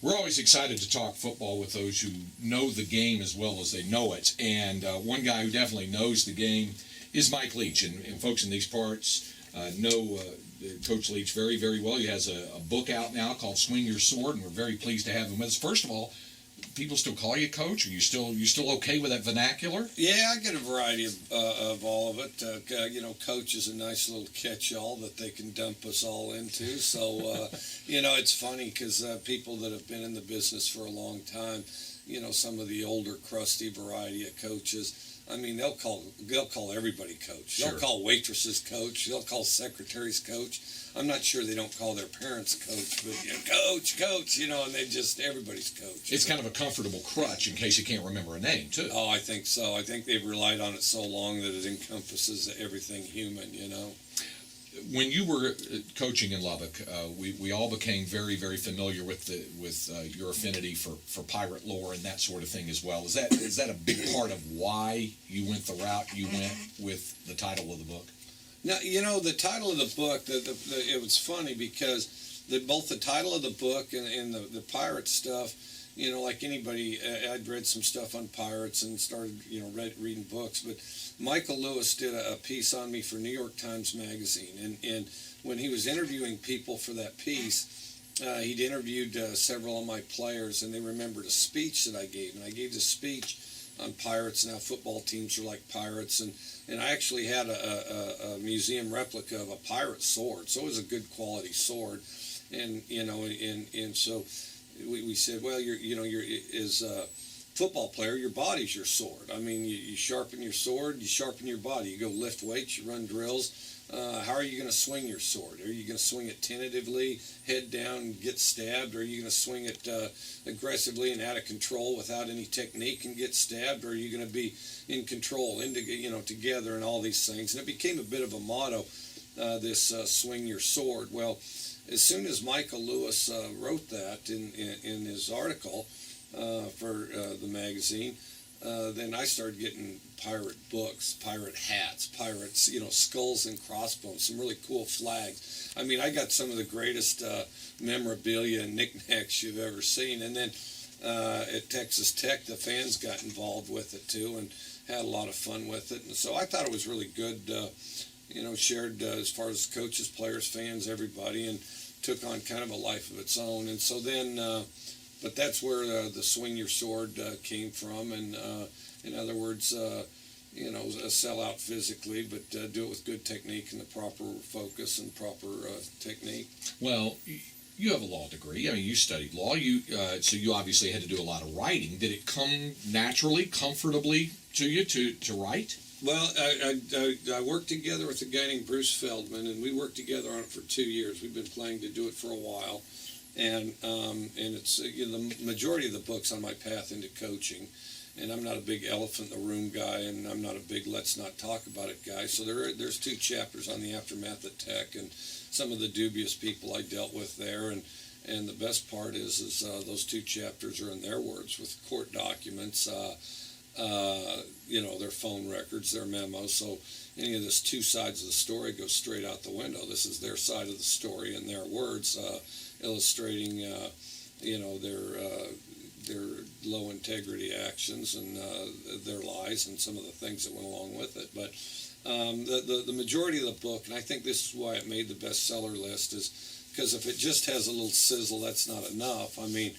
We're always excited to talk football with those who know the game as well as they know it. And one guy who definitely knows the game is Mike Leach. And folks in these parts know Coach Leach very, very well. He has a book out now called Swing Your Sword, and we're very pleased to have him with us. First of all, people still call you Coach? Are you still okay with that vernacular? Yeah, I get a variety of all of it. Coach is a nice little catch-all that they can dump us all into. So, it's funny because people that have been in the business for a long time, some of the older, crusty variety of coaches, I mean, they'll call everybody coach. Sure. They'll call waitresses coach. They'll call secretaries coach. I'm not sure they don't call their parents coach, but coach, and they just, everybody's coach. It's kind of a comfortable crutch in case you can't remember a name, too. Oh, I think so. I think they've relied on it so long that it encompasses everything human, When you were coaching in Lubbock, we all became very, very familiar with your affinity for pirate lore and that sort of thing as well. Is that a big part of why you went the route you went with the title of the book? Now, the title of the book, it was funny because both the title of the book and the pirate stuff, like anybody, I'd read some stuff on pirates and started, reading books. But Michael Lewis did a piece on me for New York Times Magazine. And when he was interviewing people for that piece, he'd interviewed several of my players, and they remembered a speech that I gave. And I gave this speech on pirates and how football teams are like pirates. And I actually had a museum replica of a pirate sword. So it was a good quality sword. And, so we said, well, as a football player, your body's your sword. I mean, you sharpen your sword, you sharpen your body. You go lift weights, you run drills. How are you going to swing your sword? Are you going to swing it tentatively, head down, and get stabbed? Or are you going to swing it aggressively and out of control without any technique and get stabbed? Or are you going to be in control, together and all these things? And it became a bit of a motto, this swing your sword. Well, as soon as Michael Lewis wrote that in his article for the magazine, then I started getting pirate books, pirate hats, pirates, skulls and crossbones, some really cool flags. I mean, I got some of the greatest memorabilia and knickknacks you've ever seen. And then at Texas Tech, the fans got involved with it too and had a lot of fun with it. And so I thought it was really good, shared as far as coaches, players, fans, everybody, and took on kind of a life of its own. And so then, but that's where the swing your sword came from. And in other words, sell out physically, but do it with good technique and the proper focus and proper technique. Well, you have a law degree. I mean, you studied law. So you obviously had to do a lot of writing. Did it come naturally, comfortably to you to write? Well, I worked together with a guy named Bruce Feldman, and we worked together on it for 2 years. We've been planning to do it for a while, and it's the majority of the book's on my path into coaching. And I'm not a big elephant in the room guy, and I'm not a big let's not talk about it guy. So there's 2 chapters on the aftermath at Tech and some of the dubious people I dealt with there. And the best part is those 2 chapters are in their words with court documents, their phone records, their memos. So any of this 2 sides of the story goes straight out the window. This is their side of the story in their words, illustrating, their low integrity actions and their lies and some of the things that went along with it. But the majority of the book, and I think this is why it made the bestseller list, is because if it just has a little sizzle, that's not enough. I mean,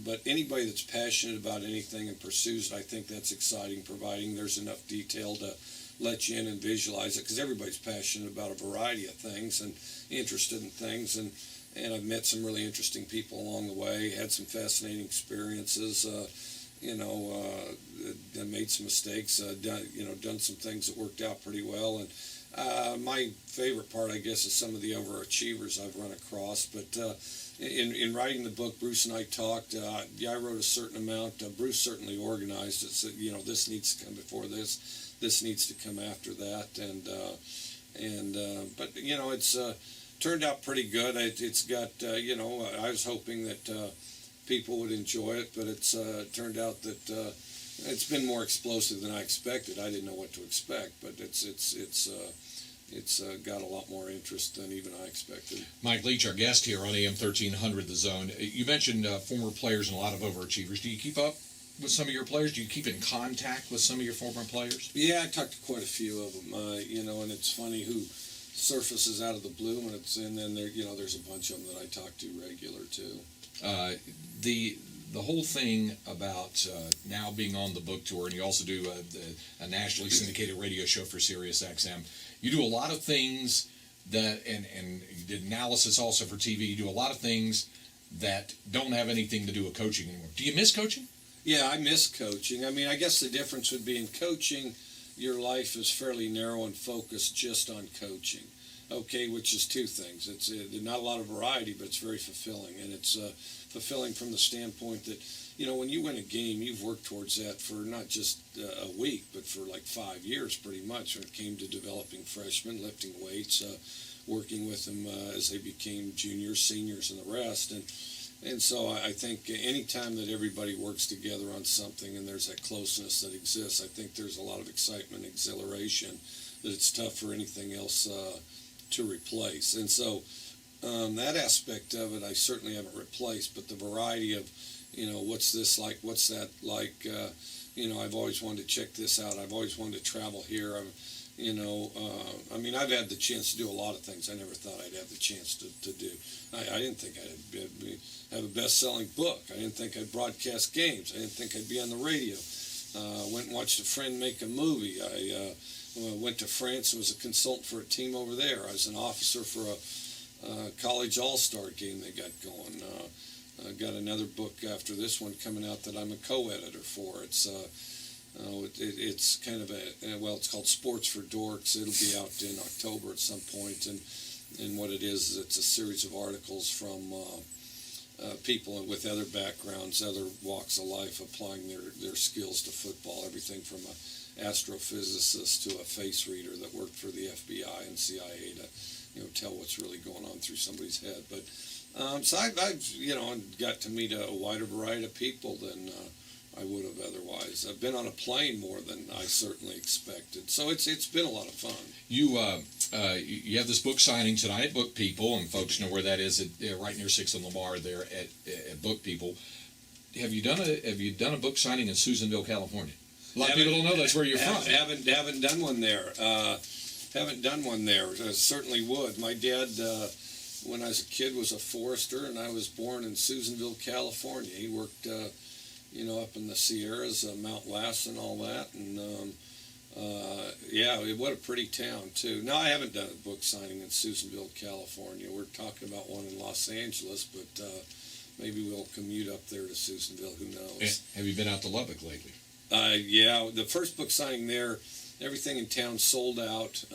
but anybody that's passionate about anything and pursues it, I think that's exciting, providing there's enough detail to let you in and visualize it, because everybody's passionate about a variety of things and interested in things. And I've met some really interesting people along the way, had some fascinating experiences, made some mistakes, done some things that worked out pretty well. And my favorite part, I guess, is some of the overachievers I've run across. But in writing the book, Bruce and I talked. I wrote a certain amount. Bruce certainly organized it. Said, this needs to come before this. This needs to come after that. But it's turned out pretty good. It's got, I was hoping that people would enjoy it, but it's turned out that it's been more explosive than I expected. I didn't know what to expect, but it's it's got a lot more interest than even I expected. Mike Leach, our guest here on AM 1300 The Zone. You mentioned former players and a lot of overachievers. Do you keep up with some of your players? Do you keep in contact with some of your former players? Yeah, I talked to quite a few of them. And it's funny who surfaces out of the blue, and then there's a bunch of them that I talk to regular too. The whole thing about now being on the book tour, and you also do a nationally syndicated radio show for Sirius XM. You do a lot of things that, and you did analysis also for TV. You do a lot of things that don't have anything to do with coaching anymore. Do you miss coaching? Yeah, I miss coaching. I mean, I guess the difference would be in coaching, your life is fairly narrow and focused just on coaching. Okay, which is two things. It's not a lot of variety, but it's very fulfilling, and it's fulfilling from the standpoint that, when you win a game, you've worked towards that for not just a week, but for like 5 years pretty much when it came to developing freshmen, lifting weights, working with them as they became juniors, seniors, and the rest. And so I think any time that everybody works together on something and there's that closeness that exists, I think there's a lot of excitement, exhilaration, that it's tough for anything else to replace. And so that aspect of it I certainly haven't replaced, but the variety of, what's this like, what's that like, I've always wanted to check this out, I've always wanted to travel here, I've had the chance to do a lot of things I never thought I'd have the chance to do. I didn't think I'd have a best-selling book. I didn't think I'd broadcast games. I didn't think I'd be on the radio. Went and watched a friend make a movie. I went to France and was a consultant for a team over there. I was an officer for a college all-star game they got going. I got another book after this one coming out that I'm a co-editor for. It's kind of it's called Sports for Dorks. It'll be out in October at some point, and what it is it's a series of articles from people with other backgrounds, other walks of life, applying their skills to football. Everything from an astrophysicist to a face reader that worked for the FBI and CIA to tell what's really going on through somebody's head. But so I've got to meet a wider variety of people than I would have otherwise. I've been on a plane more than I certainly expected. So it's been a lot of fun. You have this book signing tonight at Book People, and folks know where that is, right near 6th and Lamar there at Book People. Have you done a book signing in Susanville, California? A lot of people don't know that's where you're from. Haven't done one there. Haven't done one there. Certainly would. My dad, when I was a kid, was a forester, and I was born in Susanville, California. He worked up in the Sierras, Mount Lassen, and all that. And, what a pretty town, too. No, I haven't done a book signing in Susanville, California. We're talking about one in Los Angeles, but maybe we'll commute up there to Susanville. Who knows? Have you been out to Lubbock lately? The first book signing there, everything in town sold out.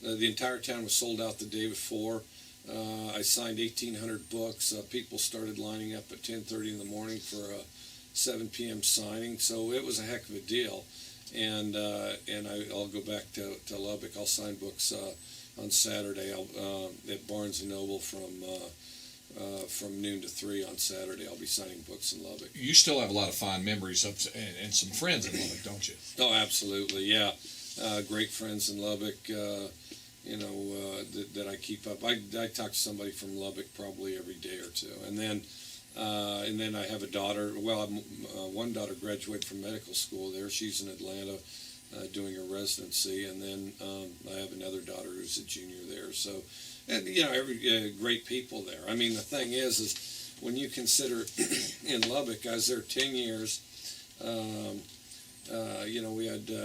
The entire town was sold out the day before. I signed 1,800 books. People started lining up at 10:30 in the morning for a 7 p.m. signing, so it was a heck of a deal. And I'll go back to Lubbock. I'll sign books on Saturday at Barnes & Noble from noon to 3 on Saturday. I'll be signing books in Lubbock. You still have a lot of fond memories and some friends in Lubbock, don't you? Oh, absolutely, yeah. Great friends in Lubbock. That I keep up. I talk to somebody from Lubbock probably every day or two, and then I have a daughter. Well, one daughter graduated from medical school there. She's in Atlanta doing her residency, and then I have another daughter who's a junior there. So, and every great people there. I mean, the thing is when you consider in Lubbock, I was there 10 years.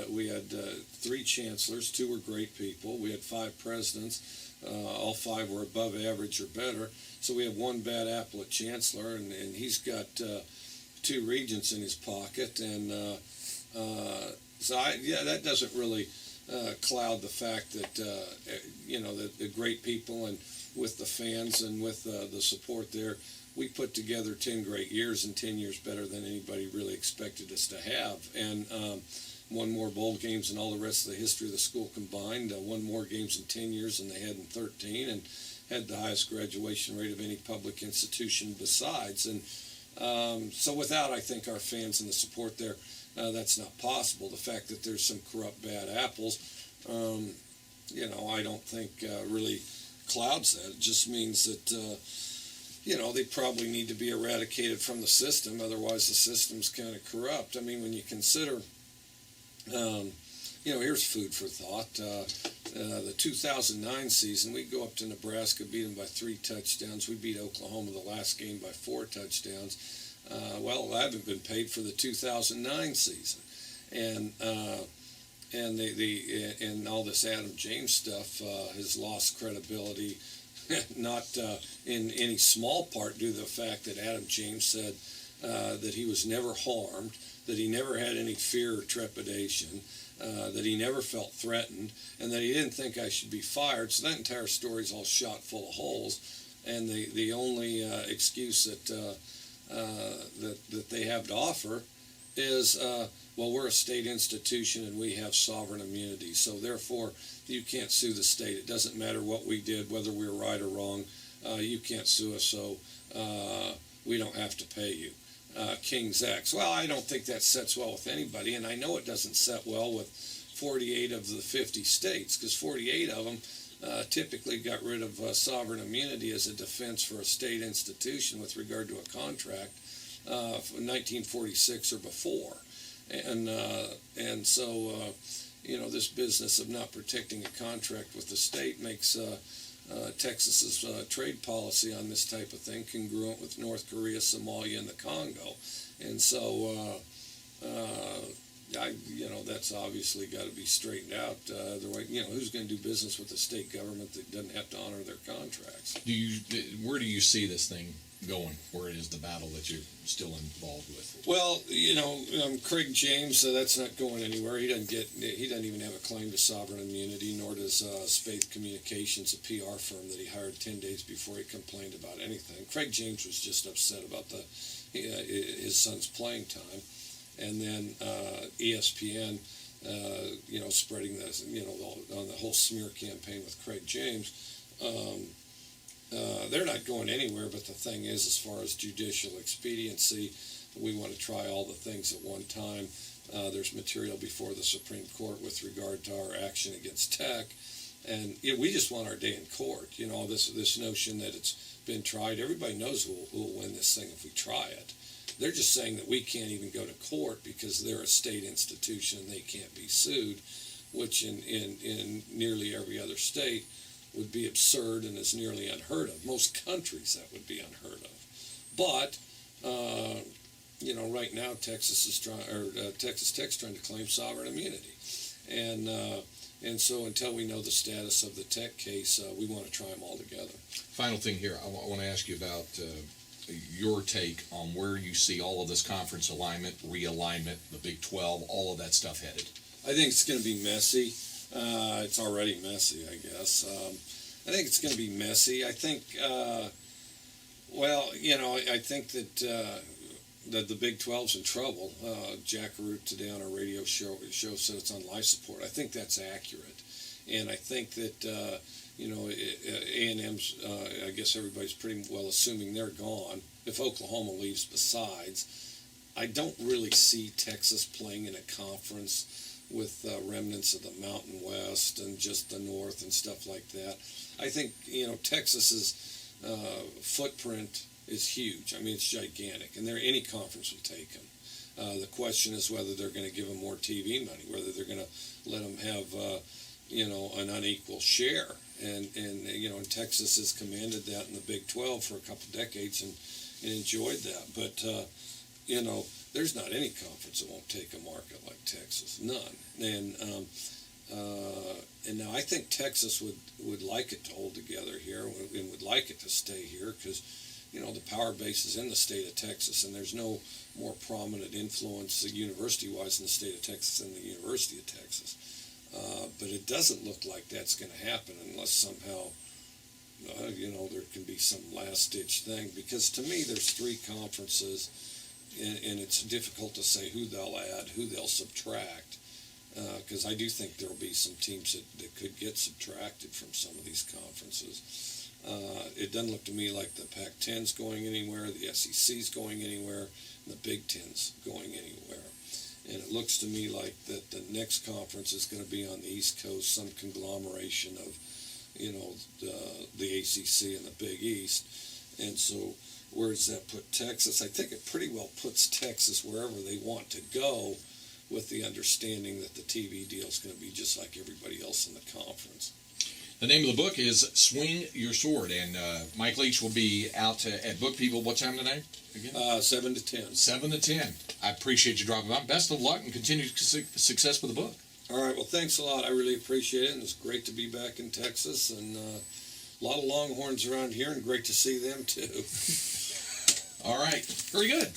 We had 3 chancellors. 2 were great people. We had 5 presidents. All 5 were above average or better. So we have 1 bad apple at chancellor, and he's got 2 regents in his pocket. And that doesn't really cloud the fact that that the great people and with the fans and with the support there. We put together 10 great years, and 10 years better than anybody really expected us to have. And won more bowl games than all the rest of the history of the school combined. Won more games in 10 years than they had in 13, and had the highest graduation rate of any public institution besides. And so without, I think, our fans and the support there, that's not possible. The fact that there's some corrupt bad apples, I don't think really clouds that. It just means that they probably need to be eradicated from the system. Otherwise, the system's kind of corrupt. I mean, when you consider, here's food for thought. The 2009 season, we go up to Nebraska, beat them by 3 touchdowns. We beat Oklahoma the last game by 4 touchdowns. Well, I haven't been paid for the 2009 season, and and all this Adam James stuff has lost credibility. Not in any small part due to the fact that Adam James said that he was never harmed, that he never had any fear or trepidation, that he never felt threatened, and that he didn't think I should be fired. So that entire story is all shot full of holes, and the only excuse that they have to offer is, well, we're a state institution and we have sovereign immunity, so therefore you can't sue the state. It doesn't matter what we did, whether we were right or wrong. You can't sue us, so we don't have to pay you. King's X. Well, I don't think that sets well with anybody, and I know it doesn't set well with 48 of the 50 states, because 48 of them typically got rid of sovereign immunity as a defense for a state institution with regard to a contract from 1946 or before. And so, this business of not protecting a contract with the state makes Texas's trade policy on this type of thing congruent with North Korea, Somalia, and the Congo. And so, that's obviously got to be straightened out. Who's going to do business with a state government that doesn't have to honor their contracts? Where do you see this thing going? Where is the battle that you're still involved with? Well, Craig James, that's not going anywhere. He doesn't even have a claim to sovereign immunity, nor does Spaeth Communications, a PR firm that he hired 10 days before he complained about anything. Craig James was just upset about his son's playing time. And then ESPN, spreading this, on the whole smear campaign with Craig James. They're not going anywhere, but the thing is, as far as judicial expediency, we want to try all the things at one time. There's material before the Supreme Court with regard to our action against tech, and we just want our day in court. This notion that it's been tried, everybody knows who will win this thing if we try it. They're just saying that we can't even go to court because they're a state institution and they can't be sued, which in nearly every other state would be absurd and is nearly unheard of. Most countries that would be unheard of. But right now Texas Tech's trying to claim sovereign immunity, and so until we know the status of the Tech case, we want to try them all together. Final thing here, I want to ask you about your take on where you see all of this conference alignment, realignment, the Big 12, all of that stuff headed. I think it's going to be messy. It's already messy, I guess. I think it's going to be messy. I think, I think that the Big 12's in trouble. Jack Root today on a radio show said it's on life support. I think that's accurate. And I think that, A&M's, I guess everybody's pretty well assuming they're gone. If Oklahoma leaves besides, I don't really see Texas playing in a conference with remnants of the Mountain West and just the North and stuff like that. I think, Texas's footprint is huge. I mean, it's gigantic, and any conference will take them. The question is whether they're going to give them more TV money, whether they're going to let them have, an unequal share. And Texas has commanded that in the Big 12 for a couple decades and enjoyed that. But, there's not any conference that won't take a market like Texas. None. And now I think Texas would like it to hold together here and would like it to stay here because, the power base is in the state of Texas, and there's no more prominent influence university-wise in the state of Texas than the University of Texas. But it doesn't look like that's going to happen unless somehow, there can be some last-ditch thing. Because to me, there's 3 conferences, and it's difficult to say who they'll add, who they'll subtract. Because I do think there'll be some teams that could get subtracted from some of these conferences. It doesn't look to me like the Pac-10's going anywhere, the SEC's going anywhere, and the Big Ten's going anywhere. And it looks to me like that the next conference is going to be on the East Coast, some conglomeration of, the ACC and the Big East. And so where does that put Texas? I think it pretty well puts Texas wherever they want to go, with the understanding that the TV deal is going to be just like everybody else in the conference. The name of the book is Swing Your Sword, and Mike Leach will be out at Book People. What time tonight again? 7 to 10. 7 to 10. I appreciate you dropping by. Best of luck and continued success with the book. All right, well, thanks a lot. I really appreciate it, and it's great to be back in Texas, and a lot of Longhorns around here, and great to see them, too. All right. Very good.